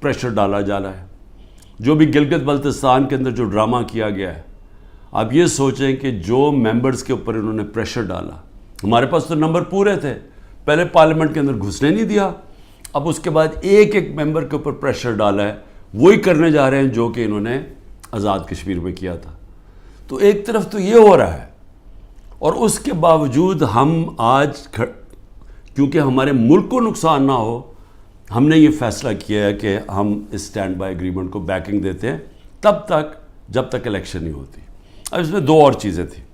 Pressure ڈالا جا رہا ہے. جو بھی گلگت بلتستان کے اندر جو ڈرامہ کیا گیا ہے, آپ یہ سوچیں کہ جو ممبرز کے اوپر انہوں نے پریشر ڈالا, ہمارے پاس تو نمبر پورے تھے, پہلے پارلیمنٹ کے اندر گھسنے نہیں دیا, اب اس کے بعد ایک ایک ممبر کے اوپر پریشر ڈالا ہے, وہی کرنے جا رہے ہیں جو کہ انہوں نے آزاد کشمیر میں کیا تھا. تو ایک طرف تو یہ ہو رہا ہے, اور اس کے باوجود ہم آج کیونکہ ہمارے ملک کو نقصان نہ ہو, ہم نے یہ فیصلہ کیا ہے کہ ہم اس اسٹینڈ بائی ایگریمنٹ کو بیکنگ دیتے ہیں تب تک جب تک الیکشن نہیں ہوتی. اب اس میں دو اور چیزیں تھیں.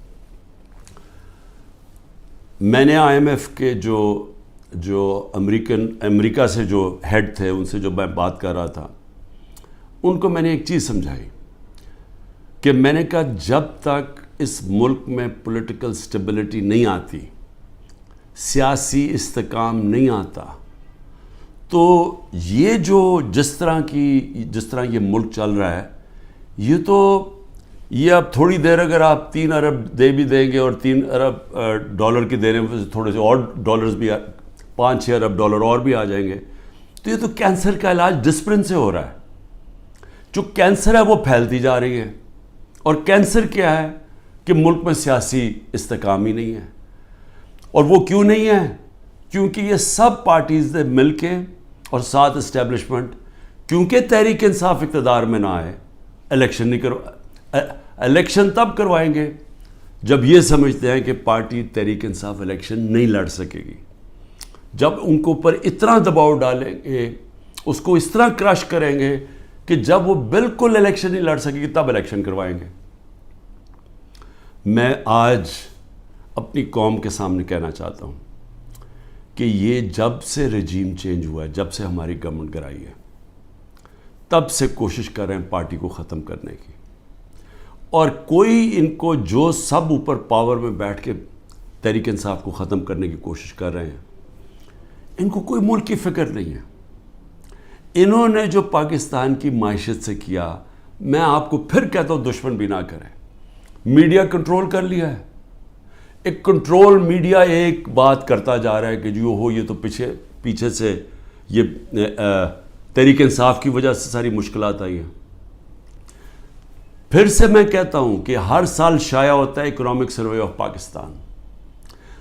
میں نے آئی ایم ایف کے جو امریکہ سے جو ہیڈ تھے, ان سے جو میں بات کر رہا تھا, ان کو میں نے ایک چیز سمجھائی کہ میں نے کہا جب تک اس ملک میں پولیٹیکل سٹیبلٹی نہیں آتی, سیاسی استحکام نہیں آتا, تو یہ جس طرح یہ ملک چل رہا ہے, یہ اب تھوڑی دیر اگر آپ 3 ارب دے بھی دیں گے اور 3 ارب ڈالر کی دینے میں تھوڑے سے اور ڈالرز بھی 5-6 ارب ڈالر اور بھی آ جائیں گے, تو یہ تو کینسر کا علاج ڈسپلن سے ہو رہا ہے. جو کینسر ہے وہ پھیلتی جا رہی ہے, اور کینسر کیا ہے کہ ملک میں سیاسی استحکام ہی نہیں ہے. اور وہ کیوں نہیں ہے؟ کیونکہ یہ سب پارٹیز نے مل کے اور ساتھ اسٹیبلشمنٹ, کیونکہ تحریک انصاف اقتدار میں نہ آئے, الیکشن تب کروائیں گے جب یہ سمجھتے ہیں کہ پارٹی تحریک انصاف الیکشن نہیں لڑ سکے گی. جب ان کو اوپر اتنا دباؤ ڈالیں گے, اس کو اس طرح کرش کریں گے کہ جب وہ بالکل الیکشن نہیں لڑ سکے گی تب الیکشن کروائیں گے. میں آج اپنی قوم کے سامنے کہنا چاہتا ہوں کہ یہ جب سے رجیم چینج ہوا ہے, جب سے ہماری گورنمنٹ گرائی ہے, تب سے کوشش کر رہے ہیں پارٹی کو ختم کرنے کی. اور کوئی ان کو جو سب اوپر پاور میں بیٹھ کے تحریک انصاف کو ختم کرنے کی کوشش کر رہے ہیں, ان کو کوئی ملک کی فکر نہیں ہے. انہوں نے جو پاکستان کی معیشت سے کیا, میں آپ کو پھر کہتا ہوں دشمن بھی نہ کریں. میڈیا کنٹرول کر لیا ہے, ایک کنٹرول میڈیا ایک بات کرتا جا رہا ہے کہ جو یہ تو پیچھے سے یہ تحریک انصاف کی وجہ سے ساری مشکلات آئی ہیں. پھر سے میں کہتا ہوں کہ ہر سال شائع ہوتا ہے اکنامک سروے آف پاکستان.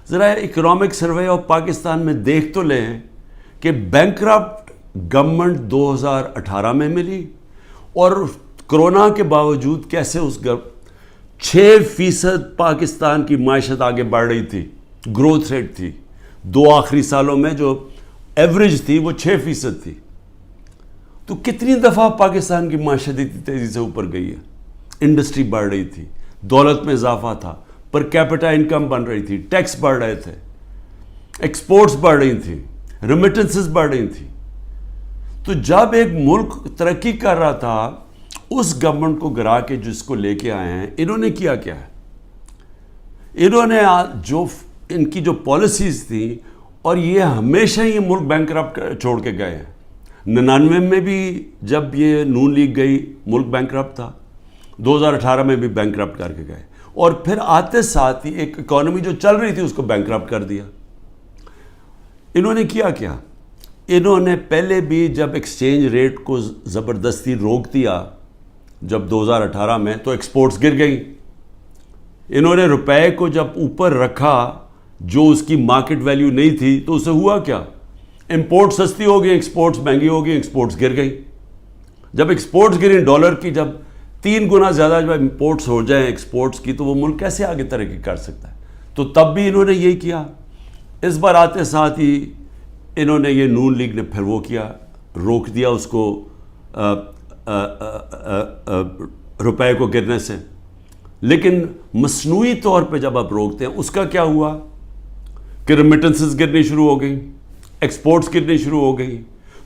ذرا اکنامک سروے آف پاکستان میں دیکھ تو لیں کہ بینکرپٹ گورنمنٹ 2018 میں ملی, اور کرونا کے باوجود کیسے اس 6% پاکستان کی معیشت آگے بڑھ رہی تھی, گروتھ ریٹ تھی. 2 آخری سالوں میں جو ایوریج تھی وہ 6% تھی. تو کتنی دفعہ پاکستان کی معیشت اتنی تیزی سے اوپر گئی ہے. انڈسٹری بڑھ رہی تھی, دولت میں اضافہ تھا, پر کیپٹا انکم بن رہی تھی, ٹیکس بڑھ رہے تھے, ایکسپورٹس بڑھ رہی تھیں, ریمیٹنسز بڑھ رہی تھیں. تو جب ایک ملک ترقی کر رہا تھا, اس گورنمنٹ کو گرا کے جس کو لے کے آئے ہیں, انہوں نے کیا ہے؟ انہوں نے ان کی جو پالیسیز تھیں, اور یہ ہمیشہ یہ ملک بینکرپٹ چھوڑ کے گئے ہیں. 99 میں بھی جب یہ نون لیگ گئی ملک بینکرپٹ تھا, 2018 میں بھی بینکرپٹ کر کے گئے, اور پھر آتے ساتھ ہی ایک اکانومی جو چل رہی تھی اس کو بینکرپٹ کر دیا. انہوں نے کیا؟ انہوں نے پہلے بھی جب ایکسچینج ریٹ کو زبردستی روک دیا جب 2018 میں, تو ایکسپورٹس گر گئیں. انہوں نے روپے کو جب اوپر رکھا جو اس کی مارکیٹ ویلیو نہیں تھی, تو اسے ہوا کیا؟ امپورٹ سستی ہو گئی, ایکسپورٹس مہنگی ہو گئی, ایکسپورٹس گر گئی. جب ایکسپورٹس گریں ڈالر کی جب 3 گنا زیادہ جب امپورٹس ہو جائیں ایکسپورٹس کی, تو وہ ملک کیسے آگے ترقی کر سکتا ہے؟ تو تب بھی انہوں نے یہی کیا. اس بار آتے ساتھ ہی انہوں نے یہ نون لیگ نے پھر وہ کیا, روک دیا اس کو روپے کو گرنے سے. لیکن مصنوعی طور پہ جب آپ روکتے ہیں, اس کا کیا ہوا کہ ریمیٹنسز گرنی شروع ہو گئی, ایکسپورٹس گرنی شروع ہو گئی.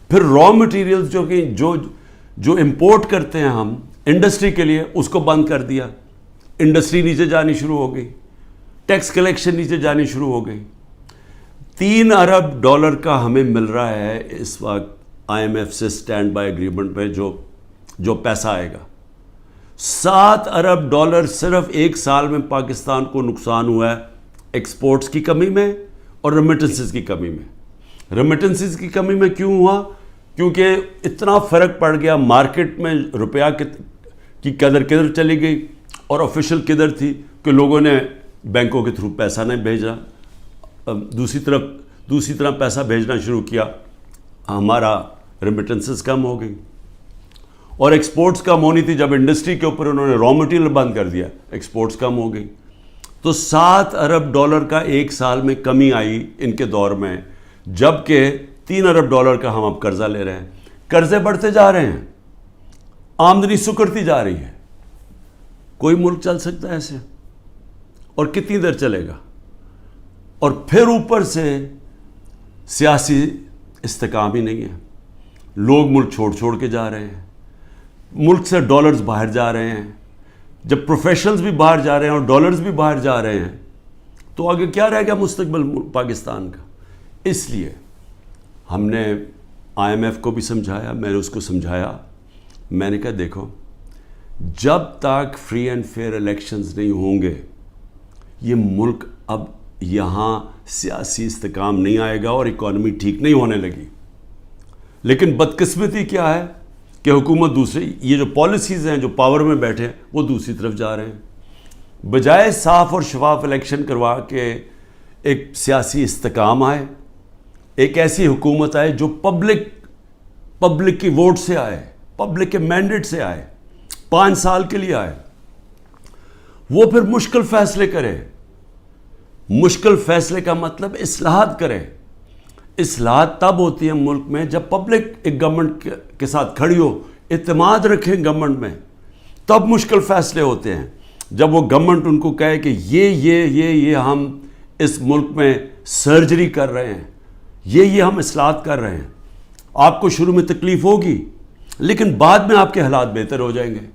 پھر را مٹیریلز جو امپورٹ کرتے ہیں ہم انڈسٹری کے لیے, اس کو بند کر دیا. انڈسٹری نیچے جانی شروع ہو گئی, ٹیکس کلیکشن نیچے جانی شروع ہو گئی. 3 ارب ڈالر کا ہمیں مل رہا ہے اس وقت آئی ایم ایف سے اسٹینڈ بائی ایگریمنٹ پہ جو پیسہ آئے گا. 7 ارب ڈالر صرف 1 سال میں پاکستان کو نقصان ہوا ہے ایکسپورٹس کی کمی میں اور ریمیٹنسز کی کمی میں. ریمیٹنسز کی کمی میں کیوں ہوا؟ کیونکہ اتنا فرق پڑ گیا مارکیٹ میں، روپیہ کی قدر کدھر چلی گئی اور آفیشیل کدھر تھی کہ لوگوں نے بینکوں کے تھرو پیسہ نہیں بھیجا، دوسری طرح پیسہ بھیجنا شروع کیا، ہمارا ریمیٹنسز کم ہو گئی اور ایکسپورٹس کم ہونی تھی. جب انڈسٹری کے اوپر انہوں نے را مٹیریل بند کر دیا، ایکسپورٹس کم ہو گئی. تو $7 ارب کا ایک سال میں کمی آئی ان کے دور میں، جبکہ $3 ارب کا ہم اب قرضہ لے رہے ہیں. قرضے بڑھتے جا رہے ہیں، آمدنی سکڑتی جا رہی ہے. کوئی ملک چل سکتا ہے ایسے؟ اور کتنی دیر چلے گا؟ اور پھر اوپر سے سیاسی استحکام ہی نہیں ہے. لوگ ملک چھوڑ کے جا رہے ہیں، ملک سے ڈالرز باہر جا رہے ہیں. جب پروفیشنلز بھی باہر جا رہے ہیں اور ڈالرز بھی باہر جا رہے ہیں تو آگے کیا رہے گا مستقبل پاکستان کا؟ اس لیے ہم نے IMF کو بھی سمجھایا، میں نے اس کو سمجھایا. میں نے کہا دیکھو، جب تک فری اینڈ فیئر الیکشنز نہیں ہوں گے یہ ملک اب یہاں سیاسی استحکام نہیں آئے گا اور اکانومی ٹھیک نہیں ہونے لگی. لیکن بدقسمتی کیا ہے کہ حکومت دوسری، یہ جو پالیسیز ہیں جو پاور میں بیٹھے ہیں وہ دوسری طرف جا رہے ہیں. بجائے صاف اور شفاف الیکشن کروا کے ایک سیاسی استحکام آئے، ایک ایسی حکومت آئے جو پبلک کی ووٹ سے آئے، پبلک کے مینڈیٹ سے آئے، 5 سال کے لیے آئے، وہ پھر مشکل فیصلے کرے. مشکل فیصلے کا مطلب اصلاحات کرے. اصلاحات تب ہوتی ہیں ملک میں جب پبلک ایک گورنمنٹ کے ساتھ کھڑی ہو، اعتماد رکھیں گورنمنٹ میں، تب مشکل فیصلے ہوتے ہیں. جب وہ گورنمنٹ ان کو کہے کہ یہ ہم اس ملک میں سرجری کر رہے ہیں، یہ ہم اصلاحات کر رہے ہیں، آپ کو شروع میں تکلیف ہوگی لیکن بعد میں آپ کے حالات بہتر ہو جائیں گے.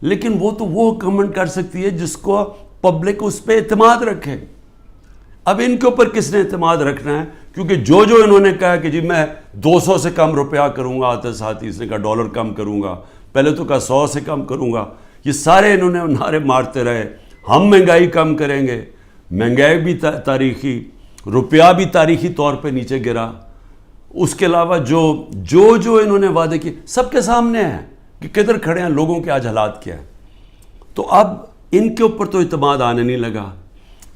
لیکن وہ گورنمنٹ کر سکتی ہے جس کو پبلک اس پہ اعتماد رکھے. اب ان کے اوپر کس نے اعتماد رکھنا ہے؟ کیونکہ جو انہوں نے کہا کہ جی میں 200 سے کم روپیہ کروں گا، آتے ساتھ اس نے کہا ڈالر کم کروں گا، پہلے تو کہا 100 سے کم کروں گا، یہ سارے انہوں نے نعرے مارتے رہے. ہم مہنگائی کم کریں گے، مہنگائی بھی تاریخی، روپیہ بھی تاریخی طور پہ نیچے گرا. اس کے علاوہ جو انہوں نے وعدے کیے سب کے سامنے ہیں کہ کدھر کھڑے ہیں، لوگوں کے آج حالات کیا ہیں. تو اب ان کے اوپر تو اعتماد آنے نہیں لگا.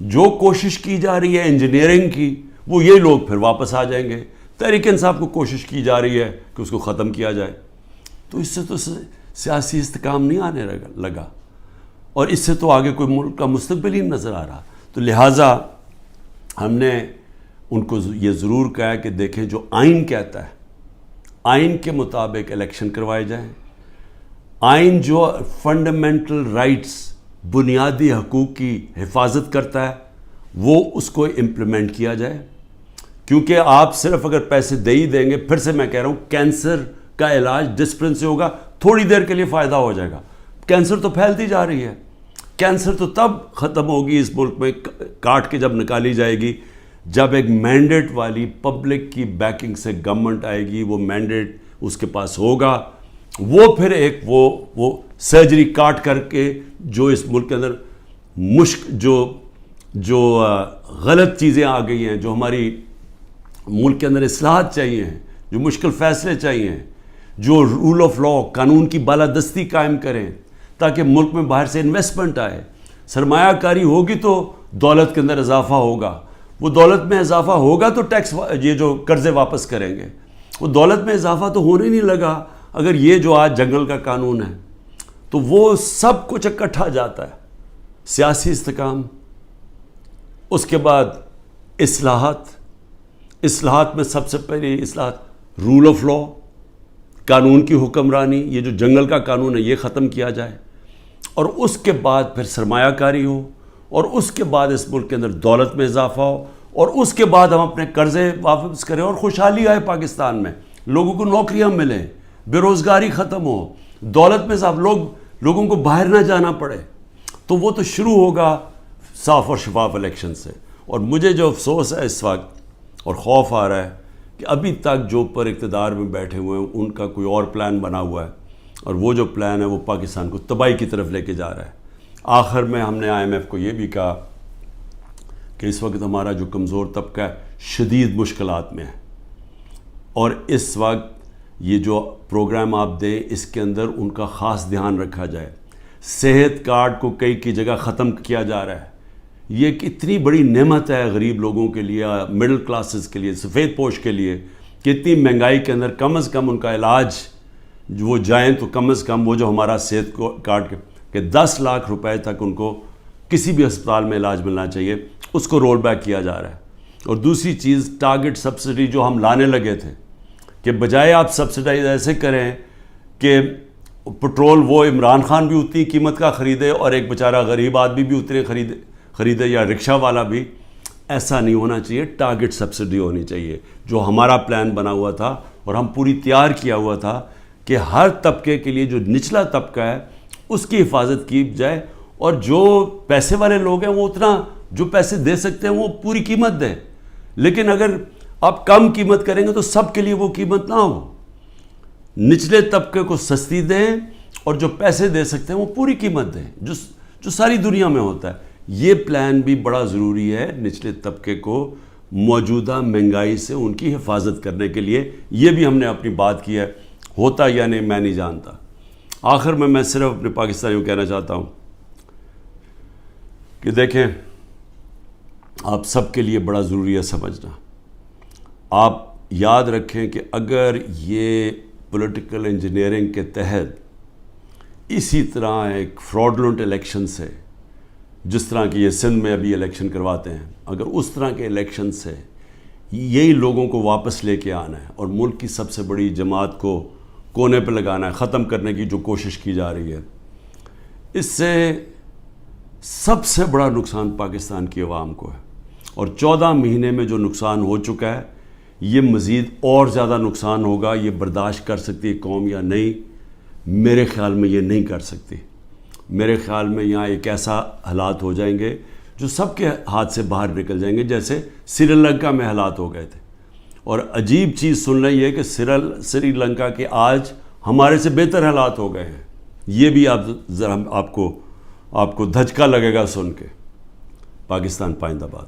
جو کوشش کی جا رہی ہے انجینئرنگ کی، وہ یہ لوگ پھر واپس آ جائیں گے. تحریک انصاف کو کوشش کی جا رہی ہے کہ اس کو ختم کیا جائے. تو اس سے تو سیاسی استحکام نہیں آنے لگا اور اس سے تو آگے کوئی ملک کا مستقبل ہی نظر آ رہا. تو لہٰذا ہم نے ان کو یہ ضرور کہا کہ دیکھیں جو آئین کہتا ہے، آئین کے مطابق الیکشن کروائے جائیں. آئین جو فنڈامنٹل رائٹس، بنیادی حقوق کی حفاظت کرتا ہے، وہ اس کو امپلیمنٹ کیا جائے. کیونکہ آپ صرف اگر پیسے دے ہی دیں گے، پھر سے میں کہہ رہا ہوں کینسر کا علاج ڈسپلن سے ہوگا، تھوڑی دیر کے لیے فائدہ ہو جائے گا. کینسر تو پھیلتی جا رہی ہے. کینسر تو تب ختم ہوگی اس ملک میں، کاٹ کے جب نکالی جائے گی، جب ایک مینڈیٹ والی پبلک کی بیکنگ سے گورنمنٹ آئے گی. وہ مینڈیٹ اس کے پاس ہوگا، وہ پھر ایک وہ سرجری کاٹ کر کے جو اس ملک کے اندر جو غلط چیزیں آ گئی ہیں، جو ہماری ملک کے اندر اصلاحات چاہیے ہیں، جو مشکل فیصلے چاہیے ہیں، جو رول آف لا، قانون کی بالادستی قائم کریں تاکہ ملک میں باہر سے انویسٹمنٹ آئے. سرمایہ کاری ہوگی تو دولت کے اندر اضافہ ہوگا. وہ دولت میں اضافہ ہوگا تو ٹیکس، یہ جو قرضے واپس کریں گے. وہ دولت میں اضافہ تو ہونے نہیں لگا اگر یہ جو آج جنگل کا قانون ہے. تو وہ سب کچھ اکٹھا جاتا ہے. سیاسی استحکام، اس کے بعد اصلاحات میں سب سے پہلی اصلاحات رول آف لا، قانون کی حکمرانی. یہ جو جنگل کا قانون ہے یہ ختم کیا جائے، اور اس کے بعد پھر سرمایہ کاری ہو، اور اس کے بعد اس ملک کے اندر دولت میں اضافہ ہو، اور اس کے بعد ہم اپنے قرضے واپس کریں اور خوشحالی آئے پاکستان میں، لوگوں کو نوکریاں ملیں، بے روزگاری ختم ہو، دولت میں اضافہ، لوگوں کو باہر نہ جانا پڑے. تو وہ تو شروع ہوگا صاف اور شفاف الیکشن سے. اور مجھے جو افسوس ہے اس وقت اور خوف آ رہا ہے کہ ابھی تک جو پر اقتدار میں بیٹھے ہوئے ہیں ان کا کوئی اور پلان بنا ہوا ہے، اور وہ جو پلان ہے وہ پاکستان کو تباہی کی طرف لے کے جا رہا ہے. آخر میں ہم نے IMF کو یہ بھی کہا کہ اس وقت ہمارا جو کمزور طبقہ ہے شدید مشکلات میں ہے، اور اس وقت یہ جو پروگرام آپ دیں اس کے اندر ان کا خاص دھیان رکھا جائے. صحت کارڈ کو کئی کی جگہ ختم کیا جا رہا ہے. یہ ایک اتنی بڑی نعمت ہے غریب لوگوں کے لیے, مڈل کلاسز کے لیے, سفید پوش کے لیے, کہ اتنی مہنگائی کے اندر کم از کم ان کا علاج وہ جائیں تو کم از کم وہ جو ہمارا صحت کارڈ کہ 10 لاکھ روپے تک ان کو کسی بھی ہسپتال میں علاج ملنا چاہیے, اس کو رول بیک کیا جا رہا ہے. اور دوسری چیز ٹارگٹ سبسڈی جو ہم لانے لگے تھے, کہ بجائے آپ سبسڈائز ایسے کریں کہ پٹرول وہ عمران خان بھی اتنی قیمت کا خریدے اور ایک بیچارہ غریب آدمی بھی اتنے خریدے یا رکشہ والا بھی, ایسا نہیں ہونا چاہیے. ٹارگٹ سبسڈی ہونی چاہیے, جو ہمارا پلان بنا ہوا تھا اور ہم پوری تیار کیا ہوا تھا کہ ہر طبقے کے لیے جو نچلا طبقہ ہے اس کی حفاظت کی جائے, اور جو پیسے والے لوگ ہیں وہ اتنا جو پیسے دے سکتے ہیں وہ پوری قیمت دیں. لیکن اگر آپ کم قیمت کریں گے تو سب کے لیے وہ قیمت نہ ہو. نچلے طبقے کو سستی دیں اور جو پیسے دے سکتے ہیں وہ پوری قیمت دیں, جو ساری دنیا میں ہوتا ہے. یہ پلان بھی بڑا ضروری ہے نچلے طبقے کو موجودہ مہنگائی سے ان کی حفاظت کرنے کے لیے. یہ بھی ہم نے اپنی بات کی ہے, ہوتا یا نہیں میں نہیں جانتا. آخر میں صرف اپنے پاکستانیوں کو کہنا چاہتا ہوں کہ دیکھیں, آپ سب کے لیے بڑا ضروری ہے سمجھنا. آپ یاد رکھیں کہ اگر یہ پولیٹیکل انجینئرنگ کے تحت اسی طرح ایک فراڈلنٹ الیکشن سے, جس طرح کی یہ سندھ میں ابھی الیکشن کرواتے ہیں, اگر اس طرح کے الیکشن سے یہی لوگوں کو واپس لے کے آنا ہے اور ملک کی سب سے بڑی جماعت کو کونے پہ لگانا ہے, ختم کرنے کی جو کوشش کی جا رہی ہے, اس سے سب سے بڑا نقصان پاکستان کی عوام کو ہے. اور 14 مہینے میں جو نقصان ہو چکا ہے, یہ مزید اور زیادہ نقصان ہوگا. یہ برداشت کر سکتی ہے قوم یا نہیں؟ میرے خیال میں یہ نہیں کر سکتی. میرے خیال میں یہاں ایک ایسا حالات ہو جائیں گے جو سب کے ہاتھ سے باہر نکل جائیں گے, جیسے سری لنکا میں حالات ہو گئے تھے. اور عجیب چیز سن رہی ہے کہ سری لنکا کے آج ہمارے سے بہتر حالات ہو گئے ہیں. یہ بھی آپ کو دھچکا لگے گا سن کے. پاکستان پائندہ باد.